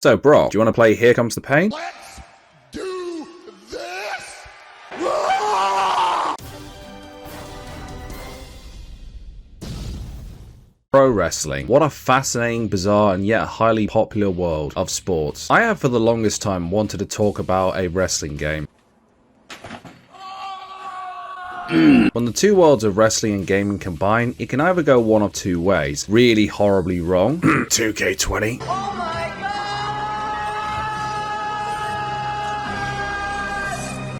So, Brock, do you want to play Here Comes the Pain? Let's do this! Pro wrestling. What a fascinating, bizarre, and yet highly popular world of sports. I have for the longest time wanted to talk about a wrestling game. When the two worlds of wrestling and gaming combine, it can either go one of two ways. Really horribly wrong. 2K20. Oh my God!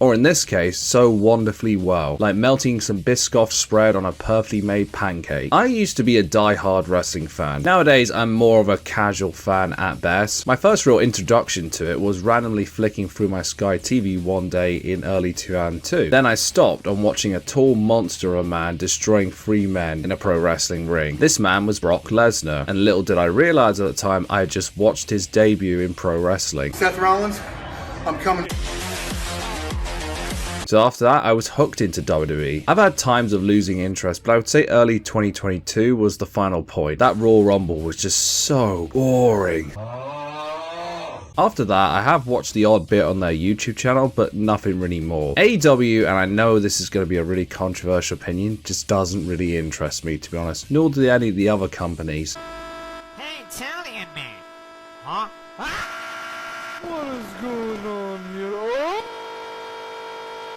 Or in this case, so wonderfully well, like melting some Biscoff spread on a perfectly made pancake. I used to be a die-hard wrestling fan. Nowadays, I'm more of a casual fan at best. My first real introduction to it was randomly flicking through my Sky TV one day in early 2002. Then I stopped on watching a tall monster of a man destroying three men in a pro wrestling ring. This man was Brock Lesnar, and little did I realize at the time I had just watched his debut in pro wrestling. Seth Rollins, I'm coming. So after that, I was hooked into WWE. I've had times of losing interest, but I would say early 2022 was the final point. That Royal Rumble was just so boring. After that, I have watched the odd bit on their YouTube channel, but nothing really more. AEW, and I know this is going to be a really controversial opinion, just doesn't really interest me, to be honest. Nor do any of the other companies. Hey, Italian man! Huh? What is going on here?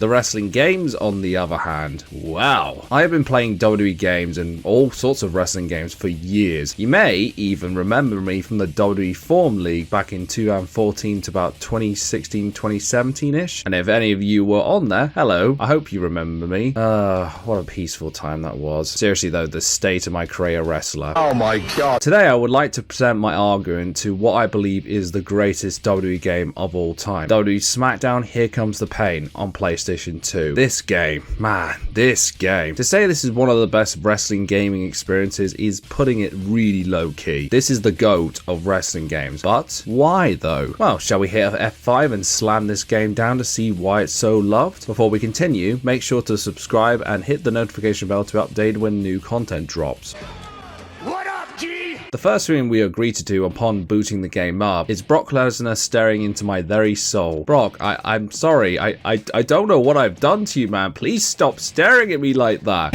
The wrestling games, on the other hand, wow. I have been playing WWE games and all sorts of wrestling games for years. You may even remember me from the WWE Forum League back in 2014 to about 2016, 2017-ish. And if any of you were on there, hello, I hope you remember me. What a peaceful time that was. Seriously though, the state of my career wrestler. Oh my God. Today I would like to present my argument to what I believe is the greatest WWE game of all time. WWE SmackDown Here Comes the Pain on PlayStation 2. This game, man, this game. To say this is one of the best wrestling gaming experiences is putting it really low key. This is the GOAT of wrestling games. But why though? Well, shall we hit F5 and slam this game down to see why it's so loved? Before we continue, make sure to subscribe and hit the notification bell to be updated when new content drops. What up, G? The first thing we agreed to do upon booting the game up is Brock Lesnar staring into my very soul. Brock, I'm sorry, I don't know what I've done to you, man. Please stop staring at me like that.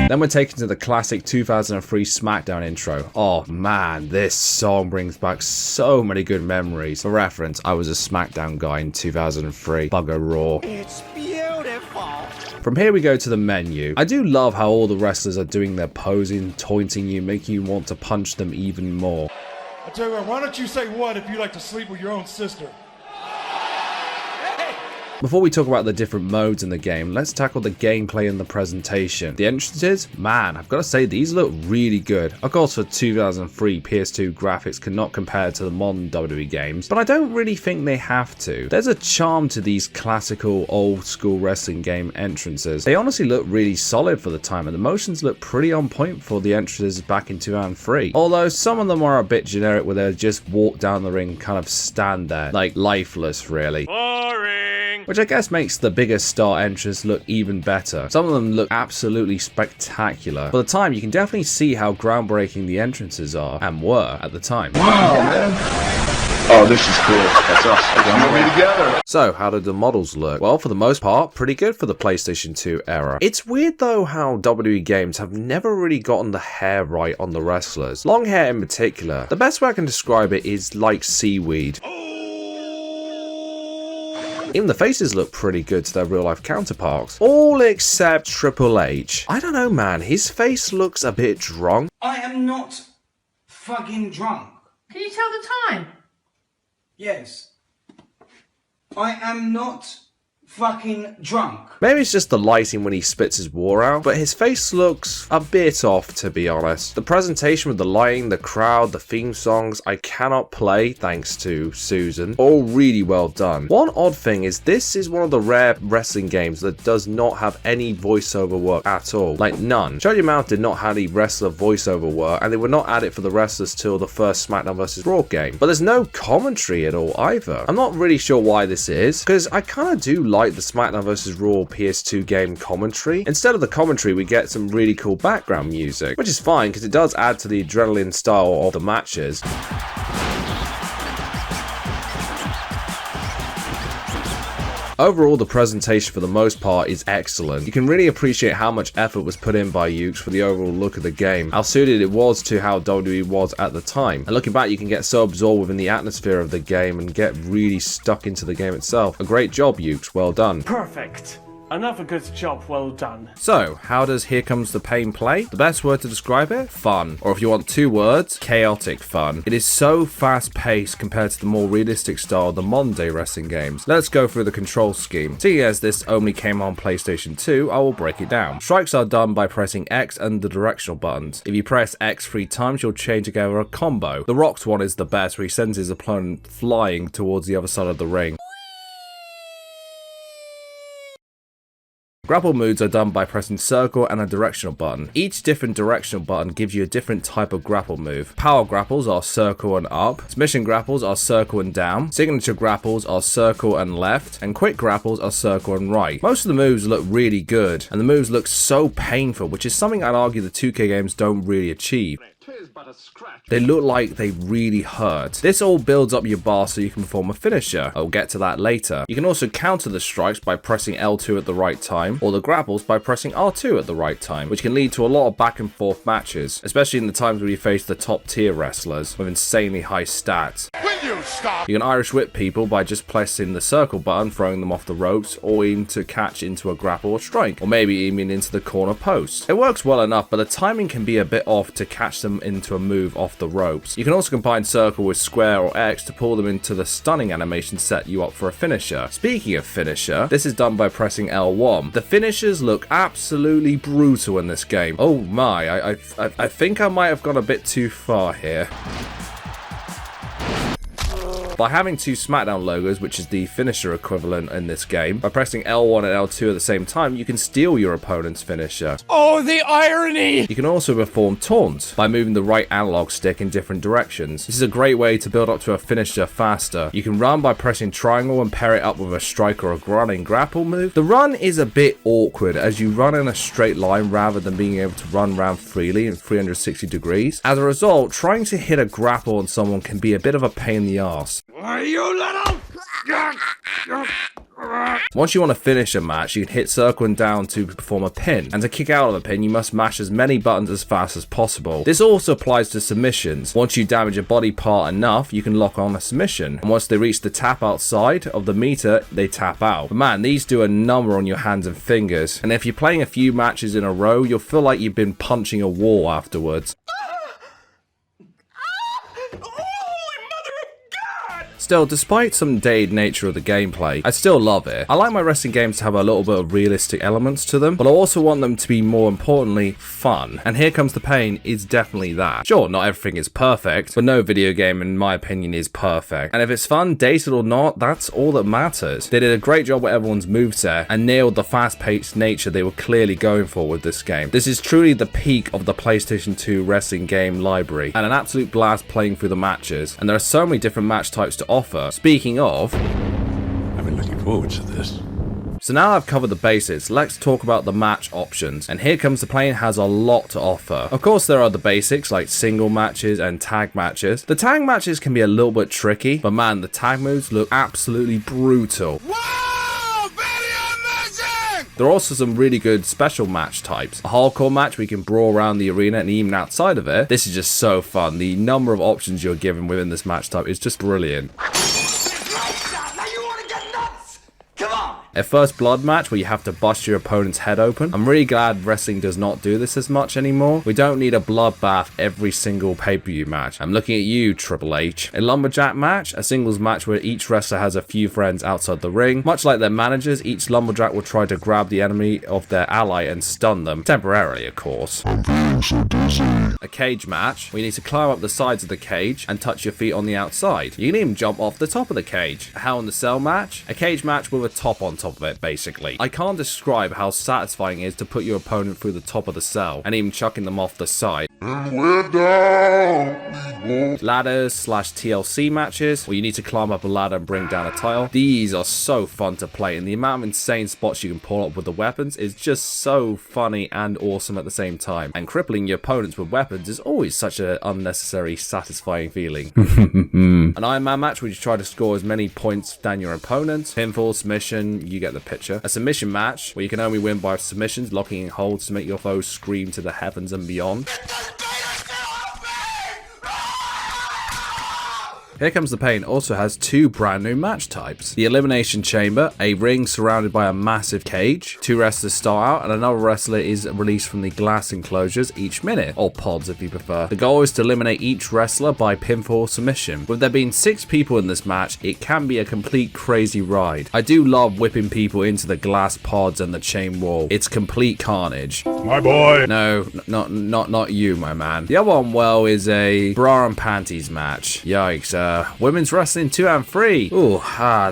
Then we're taken to the classic 2003 SmackDown intro. Oh man, this song brings back so many good memories. For reference, I was a SmackDown guy in 2003. Bugger Raw. It's beautiful! From here we go to the menu. I do love how all the wrestlers are doing their posing, taunting you, making you want to punch them even more. I tell you what, why don't you say what if you like to sleep with your own sister? Before we talk about the different modes in the game, let's tackle the gameplay and the presentation. The entrances, man, I've got to say these look really good. Of course, for 2003, PS2 graphics cannot compare to the modern WWE games, but I don't really think they have to. There's a charm to these classical, old school wrestling game entrances. They honestly look really solid for the time, and the motions look pretty on point for the entrances back in 2003. Although some of them are a bit generic, where they just walk down the ring and kind of stand there, like lifeless, really. Which I guess makes the biggest star entrance look even better. Some of them look absolutely spectacular. For the time, you can definitely see how groundbreaking the entrances are, and were at the time. Wow, man. Oh, this is cool. That's us. We're gonna be together. So, how did the models look? Well, for the most part, pretty good for the PlayStation 2 era. It's weird though how WWE games have never really gotten the hair right on the wrestlers. Long hair in particular. The best way I can describe it is like seaweed. Even the faces look pretty good to their real life counterparts. All except Triple H. I don't know, man, his face looks a bit drunk. I am not fucking drunk. Can you tell the time? Yes. I am not fucking drunk. Maybe it's just the lighting when he spits his war out, but his face looks a bit off, to be honest. The presentation with the lighting, the crowd, the theme songs I cannot play, thanks to Susan, all really well done. One odd thing is this is one of the rare wrestling games that does not have any voiceover work at all. Like none. Shut Your Mouth did not have any wrestler voiceover work, and they would not add it for the wrestlers till the first SmackDown vs. Raw game. But there's no commentary at all either. I'm not really sure why this is, because I kind of do like the SmackDown vs. Raw PS2 game commentary. Instead of the commentary, we get some really cool background music, which is fine because it does add to the adrenaline style of the matches. Overall, the presentation for the most part is excellent. You can really appreciate how much effort was put in by Ukes for the overall look of the game, how suited it was to how WWE was at the time. And looking back, you can get so absorbed within the atmosphere of the game and get really stuck into the game itself. A great job, Ukes. Well done. Perfect. Another good job, well done. So, how does Here Comes the Pain play? The best word to describe it? Fun. Or if you want 2 words, chaotic fun. It is so fast-paced compared to the more realistic style of the modern-day wrestling games. Let's go through the control scheme. Seeing as this only came on PlayStation 2, I will break it down. Strikes are done by pressing X and the directional buttons. If you press X 3 times, you'll chain together a combo. The Rock's one is the best, where he sends his opponent flying towards the other side of the ring. Grapple moves are done by pressing circle and a directional button. Each different directional button gives you a different type of grapple move. Power grapples are circle and up, submission grapples are circle and down, signature grapples are circle and left, and quick grapples are circle and right. Most of the moves look really good, and the moves look so painful, which is something I'd argue the 2K games don't really achieve. They look like they really hurt. This all builds up your bar so you can perform a finisher. I'll get to that later. You can also counter the strikes by pressing L2 at the right time, or the grapples by pressing R2 at the right time, which can lead to a lot of back and forth matches, especially in the times where you face the top tier wrestlers with insanely high stats. You can Irish whip people by just pressing the circle button, throwing them off the ropes, or aim to catch into a grapple or strike, or maybe aiming into the corner post. It works well enough, but the timing can be a bit off to catch them into a move off the ropes. You can also combine circle with square or X to pull them into the stunning animation set you up for a finisher. Speaking of finisher, this is done by pressing L1. The finishers look absolutely brutal in this game. Oh my, I think I might have gone a bit too far here. By having 2 SmackDown logos, which is the finisher equivalent in this game, by pressing L1 and L2 at the same time, you can steal your opponent's finisher. Oh, the irony! You can also perform taunts by moving the right analog stick in different directions. This is a great way to build up to a finisher faster. You can run by pressing triangle and pair it up with a strike or a running grapple move. The run is a bit awkward as you run in a straight line rather than being able to run around freely in 360 degrees. As a result, trying to hit a grapple on someone can be a bit of a pain in the arse. You little... Once you want to finish a match, you can hit circle and down to perform a pin, and to kick out of a pin you must mash as many buttons as fast as possible. This also applies to submissions. Once you damage a body part enough, you can lock on a submission, and once they reach the tap outside of the meter, they tap out. But man, these do a number on your hands and fingers, and if you're playing a few matches in a row, you'll feel like you've been punching a wall afterwards. Still, despite some dated nature of the gameplay, I still love it. I like my wrestling games to have a little bit of realistic elements to them, but I also want them to be, more importantly, fun. And Here Comes the Pain is definitely that. Sure, not everything is perfect, but no video game, in my opinion, is perfect. And if it's fun, dated or not, that's all that matters. They did a great job with everyone's moveset and nailed the fast-paced nature they were clearly going for with this game. This is truly the peak of the PlayStation 2 wrestling game library, and an absolute blast playing through the matches. And there are so many different match types to offer. Speaking of, I've been looking forward to this. So now I've covered the basics, let's talk about the match options. And Here Comes the Pain has a lot to offer. Of course there are the basics like single matches and tag matches. The tag matches can be a little bit tricky, but man, the tag moves look absolutely brutal. There are also some really good special match types. A hardcore match where you can brawl around the arena and even outside of it. This is just so fun. The number of options you're given within this match type is just brilliant. A first blood match where you have to bust your opponent's head open. I'm really glad wrestling does not do this as much anymore. We don't need a bloodbath every single pay-per-view match. I'm looking at you, Triple H. A lumberjack match, a singles match where each wrestler has a few friends outside the ring. Much like their managers, each lumberjack will try to grab the enemy of their ally and stun them. Temporarily, of course. I'm feeling so dizzy. A cage match where you need to climb up the sides of the cage and touch your feet on the outside. You can even jump off the top of the cage. A Hell in the Cell match, a cage match with a top on top of it, basically. I can't describe how satisfying it is to put your opponent through the top of the cell, and even chucking them off the side. Ladders / TLC matches, where you need to climb up a ladder and bring down a tile. These are so fun to play, and the amount of insane spots you can pull up with the weapons is just so funny and awesome at the same time. And crippling your opponents with weapons is always such an unnecessary, satisfying feeling. An Iron Man match where you try to score as many points than your opponent. Pinfall, submission, you get the picture. A submission match where you can only win by submissions, locking in holds to make your foes scream to the heavens and beyond. Here Comes the Pain also has 2 brand new match types. The Elimination Chamber, a ring surrounded by a massive cage. 2 wrestlers start out and another wrestler is released from the glass enclosures each minute, or pods if you prefer. The goal is to eliminate each wrestler by pinfall submission. With there being 6 people in this match, it can be a complete crazy ride. I do love whipping people into the glass pods and the chain wall. It's complete carnage. My boy. No, not you, my man. The other one, well, is a bra and panties match. Yikes, women's wrestling 2 and 3. Ooh,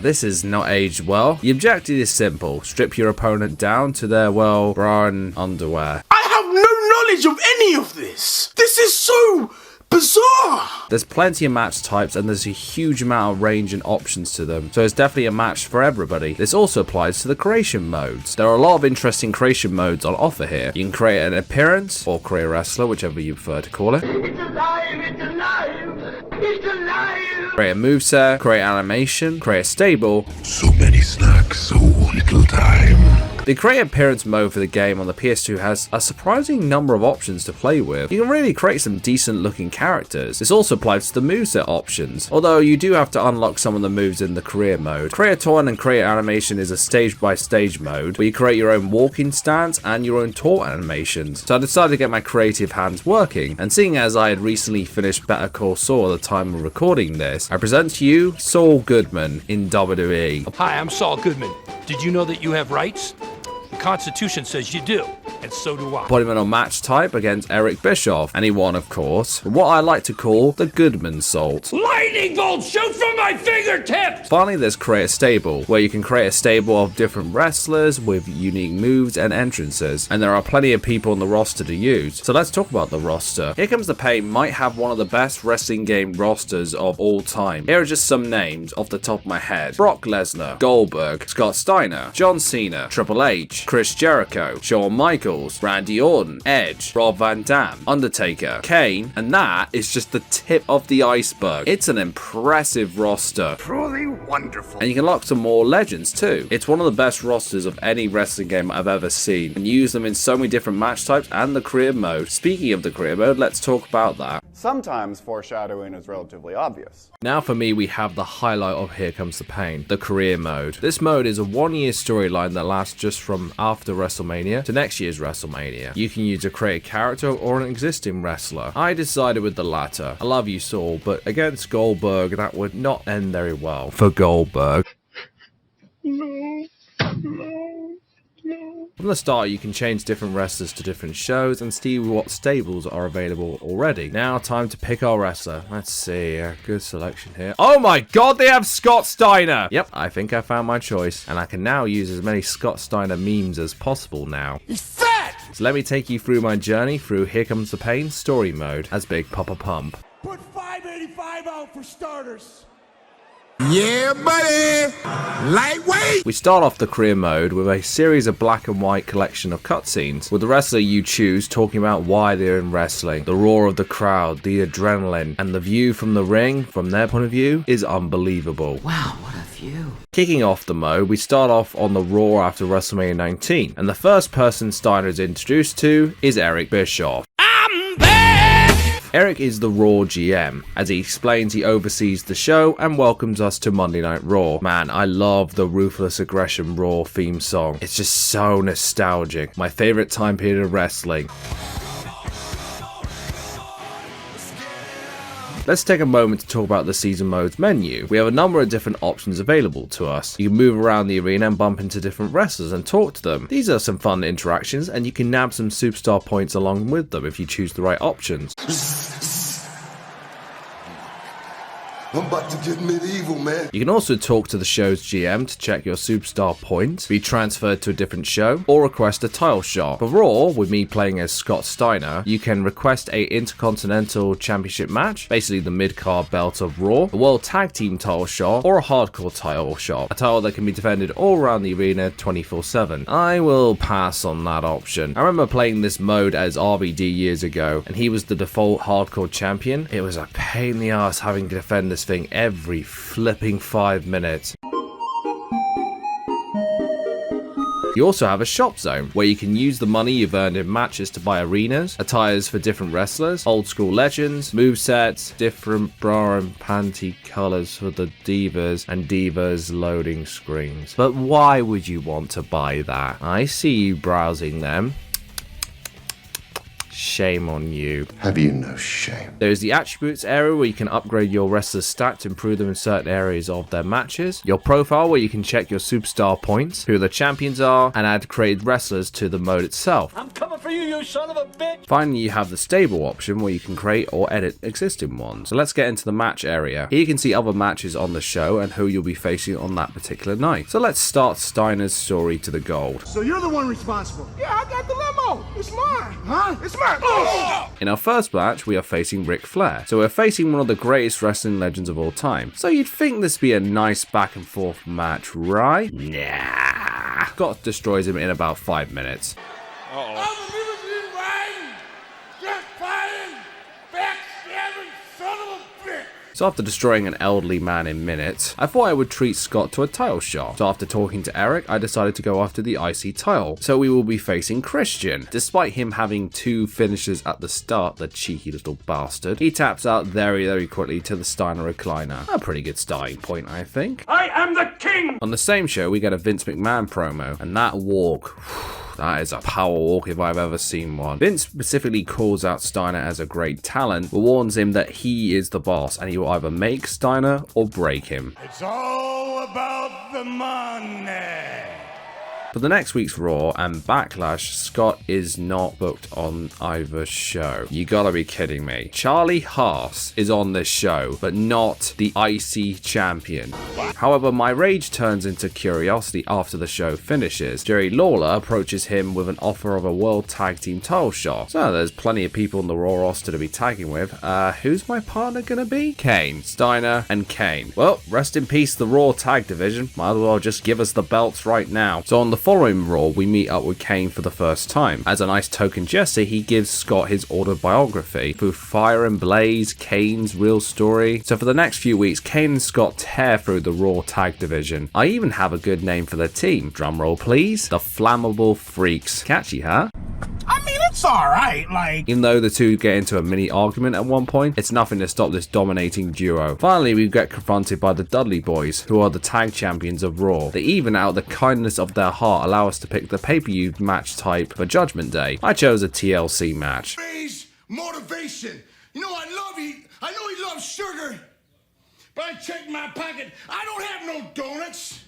this is not aged well. The objective is simple. Strip your opponent down to their, well, bra and underwear. I have no knowledge of any of this. This is so bizarre. There's plenty of match types and there's a huge amount of range and options to them, so it's definitely a match for everybody. This also applies to the creation modes. There are a lot of interesting creation modes on offer here. You can create an appearance or create a wrestler, whichever you prefer to call it. It's alive, it's alive, it's alive. Create a moveset, create animation, create a stable. So many snacks, so little time. The create appearance mode for the game on the PS2 has a surprising number of options to play with. You can really create some decent looking characters. This also applies to the moveset options, although you do have to unlock some of the moves in the career mode. Create a taunt and create animation is a stage by stage mode where you create your own walking stance and your own taunt animations. So I decided to get my creative hands working, and seeing as I had recently finished Better Call Saul at the time of recording this, I present to you Saul Goodman in WWE. Hi, I'm Saul Goodman. Did you know that you have rights? The Constitution says you do, and so do I. Put him in a match type against Eric Bischoff, and he won, of course, what I like to call the Goodman Salt. Lightning bolt shoot from my fingertips! Finally, there's create a stable, where you can create a stable of different wrestlers with unique moves and entrances, and there are plenty of people on the roster to use. So let's talk about the roster. Here Comes the Pain might have one of the best wrestling game rosters of all time. Here are just some names off the top of my head. Brock Lesnar, Goldberg, Scott Steiner, John Cena, Triple H, Chris Jericho, Shawn Michaels, Randy Orton, Edge, Rob Van Dam, Undertaker, Kane, and that is just the tip of the iceberg. It's an impressive roster. Truly wonderful. And you can lock some more legends too. It's one of the best rosters of any wrestling game I've ever seen, and use them in so many different match types and the career mode. Speaking of the career mode, let's talk about that. Sometimes foreshadowing is relatively obvious. Now for me, we have the highlight of Here Comes the Pain, the career mode. This mode is a 1-year storyline that lasts just from after WrestleMania to next year's WrestleMania. You can use a created character or an existing wrestler. I decided with the latter. I love you, Saul, but against Goldberg, that would not end very well for Goldberg. From the start, you can change different wrestlers to different shows and see what stables are available already. Now, time to pick our wrestler. Let's see, a good selection here. Oh my god, they have Scott Steiner! Yep, I think I found my choice, and I can now use as many Scott Steiner memes as possible now. He's fat! So let me take you through my journey through Here Comes the Pain story mode as Big Papa Pump. Put 585 out for starters. Yeah, buddy. Lightweight. We start off the career mode with a series of black and white collection of cutscenes, with the wrestler you choose talking about why they're in wrestling. The roar of the crowd, the adrenaline, and the view from the ring, from their point of view, is unbelievable. Wow, what a view. Kicking off the mode, we start off on the Raw after WrestleMania 19, and the first person Steiner is introduced to is Eric Bischoff. Eric is the Raw GM. As he explains, he oversees the show and welcomes us to Monday Night Raw. Man, I love the Ruthless Aggression Raw theme song. It's just so nostalgic. My favorite time period of wrestling. Let's take a moment to talk about the season modes menu. We have a number of different options available to us. You can move around the arena and bump into different wrestlers and talk to them. These are some fun interactions, and you can nab some superstar points along with them if you choose the right options. I'm about to get medieval, man. You can also talk to the show's GM to check your superstar points, be transferred to a different show, or request a title shot. For Raw, with me playing as Scott Steiner, you can request a Intercontinental Championship match, basically the mid-card belt of Raw, a World Tag Team title shot, or a Hardcore title shot, a title that can be defended all around the arena 24/7. I will pass on that option. I remember playing this mode as RVD years ago, and he was the default Hardcore champion. It was a pain in the ass having to defend this thing every flipping 5 minutes. You also have a shop zone, where you can use the money you've earned in matches to buy arenas, attires for different wrestlers, old school legends, movesets, different bra and panty colours for the divas, and divas loading screens. But why would you want to buy that? I see you browsing them. Shame on you. Have you no shame? There is the attributes area where you can upgrade your wrestlers' stats to improve them in certain areas of their matches. Your profile where you can check your superstar points, who the champions are, and add created wrestlers to the mode itself. I'm coming for you, you son of a bitch! Finally, you have the stable option where you can create or edit existing ones. So let's get into the match area. Here you can see other matches on the show and who you'll be facing on that particular night. So let's start Steiner's story to the gold. So you're the one responsible? Yeah, I got the limo. It's mine. Huh? It's mine. Oh! In our first match, we are facing Ric Flair. So we're facing one of the greatest wrestling legends of all time. So you'd think this would be a nice back and forth match, right? Nah. Scott destroys him in about 5 minutes. So after destroying an elderly man in minutes, I thought I would treat Scott to a title shot. So after talking to Eric, I decided to go after the IC title. So we will be facing Christian. Despite him having 2 finishes at the start, the cheeky little bastard, he taps out very quickly to the Steiner recliner. A pretty good starting point, I think. I am the king! On the same show, we get a Vince McMahon promo, and that walk... that is a power walk if I've ever seen one. Vince specifically calls out Steiner as a great talent, but warns him that he is the boss and he will either make Steiner or break him. It's all about the money. For the next week's Raw and Backlash, Scott is not booked on either show. You gotta be kidding me. Charlie Haas is on this show, but not the IC champion. However, my rage turns into curiosity after the show finishes. Jerry Lawler approaches him with an offer of a World Tag Team title shot. So there's plenty of people on the Raw roster to be tagging with. Who's my partner gonna be? Kane, Steiner, and Kane. Well, rest in peace the Raw Tag Division. Might as well just give us the belts right now. So on the following Raw, we meet up with Kane for the first time. As a nice token gesture, he gives Scott his autobiography, Through Fire and Blaze, Kane's Real Story. So for the next few weeks, Kane and Scott tear through the Raw Tag Division. I even have a good name for their team. Drumroll please. The Flammable Freaks. Catchy, huh? I mean, it's alright, like... Even though the two get into a mini argument at one point, it's nothing to stop this dominating duo. Finally, we get confronted by the Dudley Boys, who are the tag champions of Raw. They even, out of the kindness of their heart, allow us to pick the pay-per-view match type for Judgment Day. I chose a TLC match. Praise, motivation. You know, I know he loves sugar, but I checked my pocket. I don't have no donuts.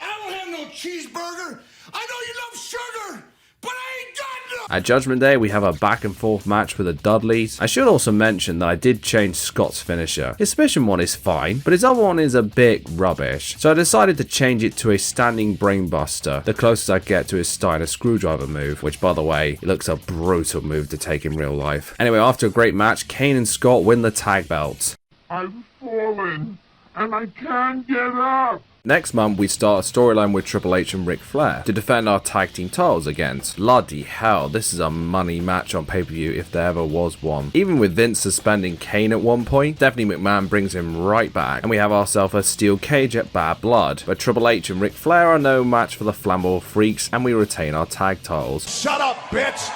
I don't have no cheeseburger. I know you love sugar, but I ain't got no. At Judgment Day, we have a back and forth match with the Dudleys. I should also mention that I did change Scott's finisher. His submission one is fine, but his other one is a bit rubbish. So I decided to change it to a standing brainbuster, the closest I get to his Steiner screwdriver move, which by the way, it looks a brutal move to take in real life. Anyway, after a great match, Kane and Scott win the tag belts. I've fallen, and I can't get up. Next month, we start a storyline with Triple H and Ric Flair to defend our tag team titles against. Bloody hell, this is a money match on pay-per-view if there ever was one. Even with Vince suspending Kane at one point, Stephanie McMahon brings him right back, and we have ourselves a steel cage at Bad Blood. But Triple H and Ric Flair are no match for the Flammable Freaks, and we retain our tag titles. Shut up, bitch.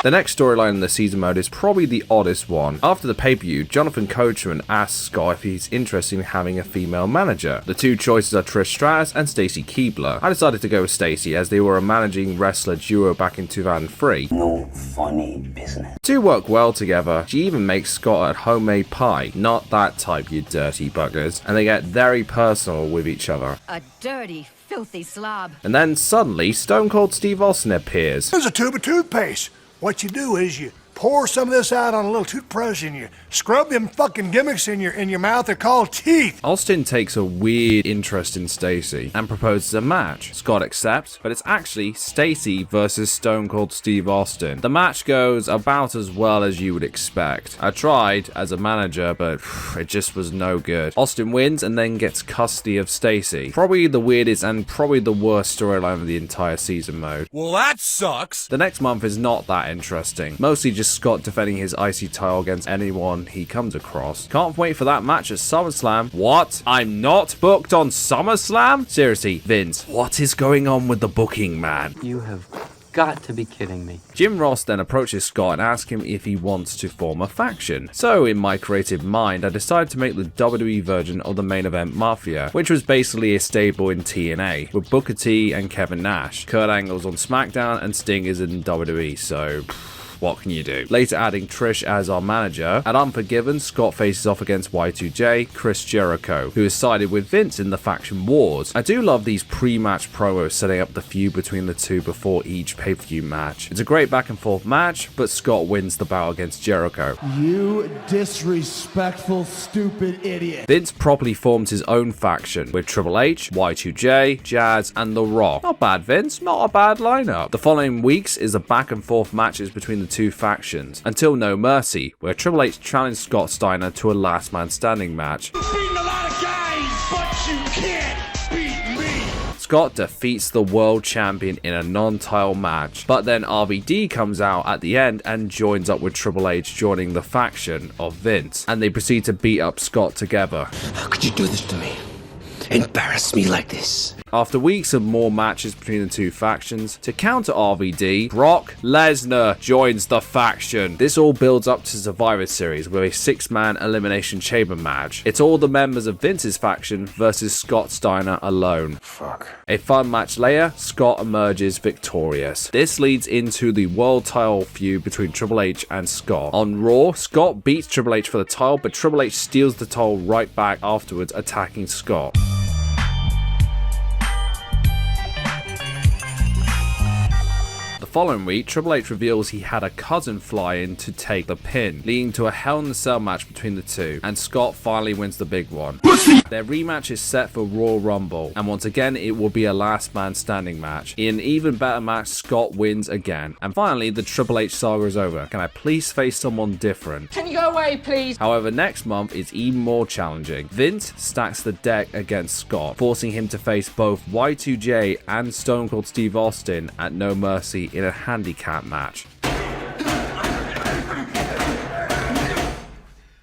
The next storyline in the season mode is probably the oddest one. After the pay-per-view, Jonathan Coachman asks Scott if he's interested in having a female manager. The two choices are Trish Stratus and Stacy Keibler. I decided to go with Stacy as they were a managing wrestler duo back in 2003. No funny business. Two work well together. She even makes Scott a homemade pie. Not that type, you dirty buggers. And they get very personal with each other. A dirty, filthy slob. And then suddenly, Stone Cold Steve Austin appears. There's a tube of toothpaste. What you do is you pour some of this out on a little toothbrush and you scrub them fucking gimmicks in your mouth. They're called teeth. Austin takes a weird interest in Stacy and proposes a match. Scott accepts, but it's actually Stacy versus Stone Cold Steve Austin. The match goes about as well as you would expect. I tried as a manager, but it just was no good. Austin wins and then gets custody of Stacy. Probably the weirdest and probably the worst storyline of the entire season mode. Well, that sucks. The next month is not that interesting. Mostly just Scott defending his IC title against anyone he comes across. Can't wait for that match at SummerSlam. What? I'm not booked on SummerSlam? Seriously, Vince, what is going on with the booking, man? You have got to be kidding me. Jim Ross then approaches Scott and asks him if he wants to form a faction. So in my creative mind, I decided to make the WWE version of the Main Event Mafia, which was basically a stable in TNA, with Booker T and Kevin Nash. Kurt Angle's on SmackDown and Sting is in WWE, so what can you do? Later adding Trish as our manager. At Unforgiven, Scott faces off against Y2J, Chris Jericho, who has sided with Vince in the faction wars. I do love these pre-match promos setting up the feud between the two before each pay-per-view match. It's a great back and forth match, but Scott wins the battle against Jericho. You disrespectful, stupid idiot. Vince properly forms his own faction with Triple H, Y2J, Jazz, and The Rock. Not bad, Vince. Not a bad lineup. The following weeks is the back and forth matches between the two factions, until No Mercy, where Triple H challenged Scott Steiner to a last man standing match. You've beaten a lot of guys, but you can't beat me. Scott defeats the world champion in a non-title match, but then RVD comes out at the end and joins up with Triple H, joining the faction of Vince, and they proceed to beat up Scott together. How could you do this to me? Embarrass me like this? After weeks of more matches between the two factions, to counter RVD, Brock Lesnar joins the faction. This all builds up to Survivor Series with a 6-man Elimination Chamber match. It's all the members of Vince's faction versus Scott Steiner alone. Fuck. A fun match later, Scott emerges victorious. This leads into the world title feud between Triple H and Scott. On Raw, Scott beats Triple H for the title, but Triple H steals the title right back afterwards, attacking Scott. Following week, Triple H reveals he had a cousin fly in to take the pin, leading to a Hell in a Cell match between the two, and Scott finally wins the big one. Their rematch is set for Royal Rumble, and once again it will be a last man standing match. In an even better match, Scott wins again. And finally, the Triple H saga is over. Can I please face someone different? Can you go away, please? However, next month is even more challenging. Vince stacks the deck against Scott, forcing him to face both Y2J and Stone Cold Steve Austin at No Mercy in a handicap match.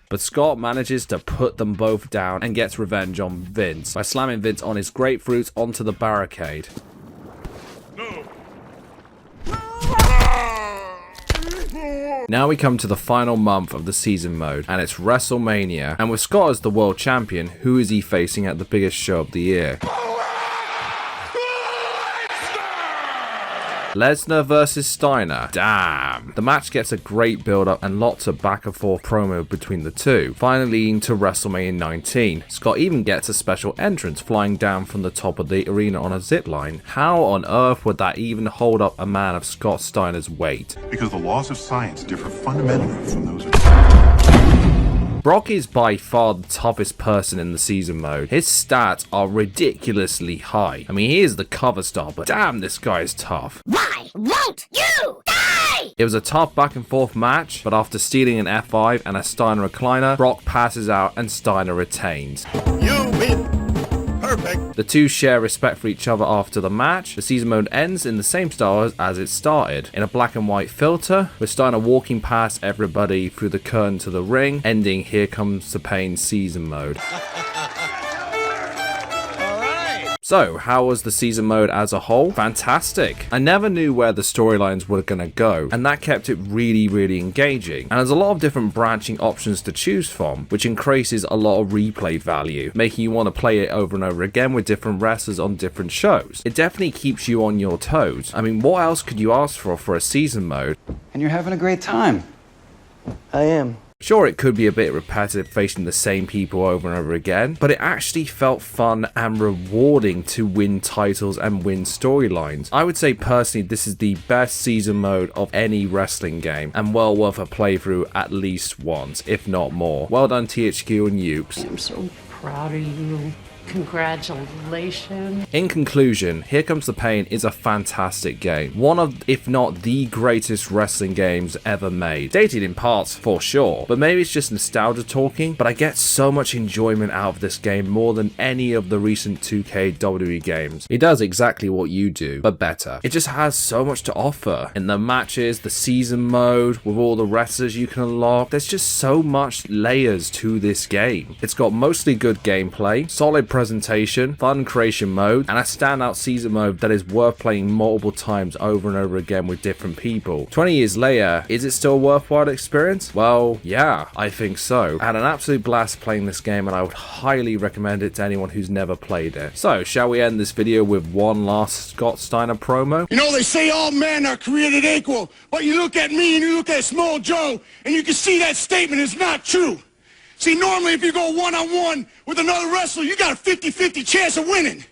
But Scott manages to put them both down and gets revenge on Vince by slamming Vince on his grapefruits onto the barricade. Now we come to the final month of the season mode, and it's WrestleMania. And with Scott as the world champion, who is he facing at the biggest show of the year? Lesnar versus Steiner. Damn. The match gets a great build up and lots of back and forth promo between the two, finally leading to WrestleMania 19. Scott even gets a special entrance flying down from the top of the arena on a zip line. How on earth would that even hold up a man of Scott Steiner's weight? Because the laws of science differ fundamentally from those of Brock is by far the toughest person in the season mode. His stats are ridiculously high. I mean, he is the cover star, but damn, this guy is tough. Why won't you die? It was a tough back and forth match, but after stealing an F5 and a Steiner recliner, Brock passes out and Steiner retains. You win. Perfect. The two share respect for each other after the match. The season mode ends in the same style as it started, in a black and white filter, with Steiner walking past everybody through the curtain to the ring, ending Here Comes the Pain season mode. So, how was the season mode as a whole? Fantastic. I never knew where the storylines were gonna go, and that kept it really engaging. And there's a lot of different branching options to choose from, which increases a lot of replay value, making you want to play it over and over again with different wrestlers on different shows. It definitely keeps you on your toes. I mean, what else could you ask for a season mode? And you're having a great time. I am. Sure, it could be a bit repetitive facing the same people over and over again, but it actually felt fun and rewarding to win titles and win storylines. I would say personally this is the best season mode of any wrestling game, and well worth a playthrough at least once, if not more. Well done THQ and Ukes. I'm so proud of you. Congratulations. In conclusion, Here Comes the Pain is a fantastic game. One of, if not the greatest wrestling games ever made. Dated in parts, for sure, but maybe it's just nostalgia talking, but I get so much enjoyment out of this game more than any of the recent 2K WWE games. It does exactly what you do, but better. It just has so much to offer. In the matches, the season mode, with all the wrestlers you can unlock, there's just so much layers to this game. It's got mostly good gameplay, solid presentation, fun creation mode, and a standout season mode that is worth playing multiple times over and over again with different people. 20 years later, is it still a worthwhile experience? Well, yeah, I think so. I had an absolute blast playing this game, and I would highly recommend it to anyone who's never played it. So, shall we end this video with one last Scott Steiner promo? You know, they say all men are created equal, but you look at me and you look at Small Joe, and you can see that statement is not true. See, normally if you go one-on-one with another wrestler, you got a 50-50 chance of winning.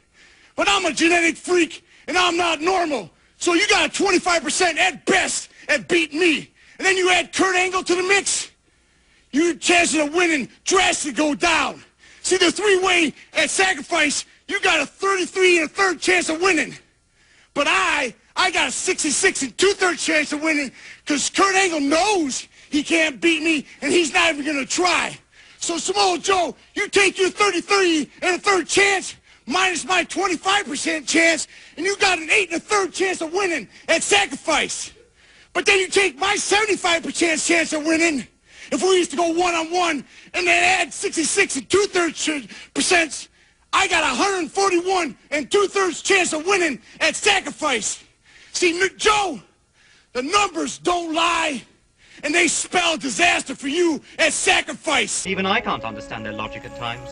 But I'm a genetic freak, and I'm not normal. So you got a 25% at best at beating me. And then you add Kurt Angle to the mix, your chances of winning drastically go down. See, the three-way at Sacrifice, you got a 33 1/3 chance of winning. But I got a 66 2/3 chance of winning because Kurt Angle knows he can't beat me, and he's not even going to try. So, Samoa Joe, you take your 33 1/3 chance minus my 25% chance, and you got an 8 1/3 chance of winning at Sacrifice. But then you take my 75% chance of winning, if we used to go one-on-one, and then add 66 2/3%, I got 141 2/3 chance of winning at Sacrifice. See, Joe, the numbers don't lie. And they spell disaster for you at Sacrifice. Even I can't understand their logic at times.